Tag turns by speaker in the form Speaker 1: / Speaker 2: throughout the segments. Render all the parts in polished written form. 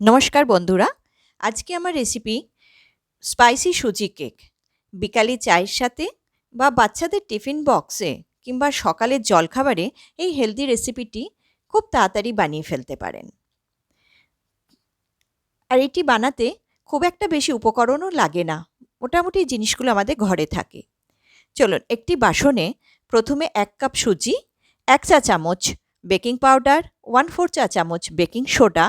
Speaker 1: নমস্কার বন্ধুরা, আজকে আমার রেসিপি স্পাইসি সুজি কেক। বিকালে চায়ের সাথে বা বাচ্চাদের টিফিন বক্সে কিংবা সকালের জলখাবারে এই হেলদি রেসিপিটি খুব তাড়াতাড়ি বানিয়ে ফেলতে পারেন। আর এটি বানাতে খুব একটা বেশি উপকরণও লাগে না, মোটামুটি জিনিসগুলো আমাদের ঘরে থাকে। চলুন, একটি বাসনে প্রথমে 1 কাপ সুজি, 1 চা চামচ বেকিং পাউডার, 1/4 চা চামচ বেকিং সোডা,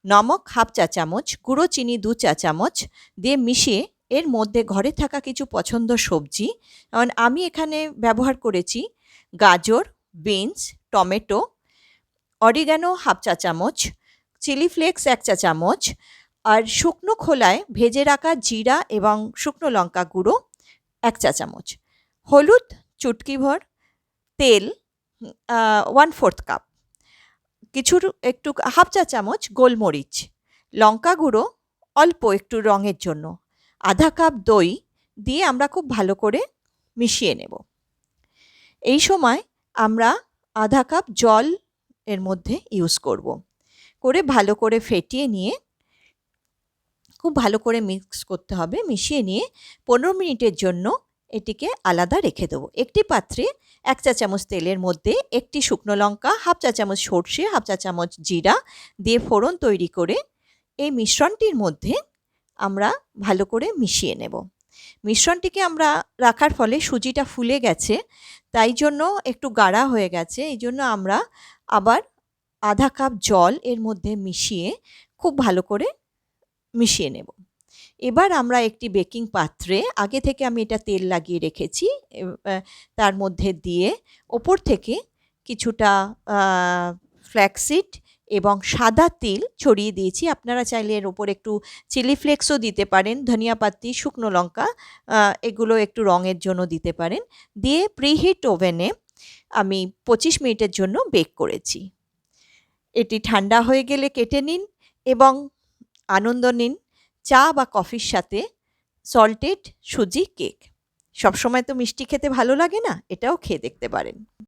Speaker 1: নমক 1/2 চা চামচ, গুঁড়ো চিনি 2 চা চামচ দিয়ে মিশিয়ে এর মধ্যে ঘরে থাকা কিছু পছন্দ সবজি, যেমন আমি এখানে ব্যবহার করেছি গাজর, বিনস, টমেটো, অরিগ্যানো 1/2 চা চামচ, চিলি ফ্লেক্স 1 চা চামচ, আর শুকনো খোলায় ভেজে রাখা জিরা এবং শুকনো লঙ্কা গুঁড়ো 1 চা চামচ, হলুদ চুটকিভর, তেল 1/4 কাপ, কিছুর একটু 1/2 চা চামচ গোলমরিচ, লঙ্কা গুঁড়ো অল্প একটু রঙের জন্য, আধা কাপ দই দিয়ে আমরা খুব ভালো করে মিশিয়ে নেব। এই সময় আমরা আধা কাপ জল এর মধ্যে ইউজ করে ভালো করে ফেটিয়ে নিয়ে খুব ভালো করে মিক্স করতে হবে। মিশিয়ে নিয়ে 15 মিনিটের জন্য এটিকে আলাদা রেখে দেবো। একটি পাত্রে 1 চা চামচ তেলের মধ্যে একটি শুকনো লঙ্কা, 1/2 চা চামচ সর্ষে, 1/2 চা চামচ জিরা দিয়ে ফোড়ন তৈরি করে এই মিশ্রণটির মধ্যে আমরা ভালো করে মিশিয়ে নেব। মিশ্রণটিকে আমরা রাখার ফলে সুজিটা ফুলে গেছে, তাই জন্য একটু গাঢ়া হয়ে গেছে। এই জন্য আমরা আবার আধা কাপ জল এর মধ্যে মিশিয়ে খুব ভালো করে মিশিয়ে নেব। এবার আমরা একটি বেকিং পাত্রে, আগে থেকে আমি এটা তেল লাগিয়ে রেখেছি, তার মধ্যে দিয়ে ওপর থেকে কিছুটা ফ্ল্যাক্সিড এবং সাদা তিল ছড়িয়ে দিয়েছি। আপনারা চাইলে এর ওপর একটু চিলি ফ্লেক্সও দিতে পারেন, ধনিয়া পাতা, শুকনো লঙ্কা, এগুলো একটু রঙের জন্য দিতে পারেন। দিয়ে প্রিহিট ওভেনে আমি 25 মিনিটের জন্য বেক করেছি। এটি ঠান্ডা হয়ে গেলে কেটে নিন এবং আনন্দ নিন চা বা কফির সাথে সল্টেড সুজি কেক। সবসময় তো মিষ্টি খেতে ভালো লাগে না, এটাও খেয়ে দেখতে পারেন।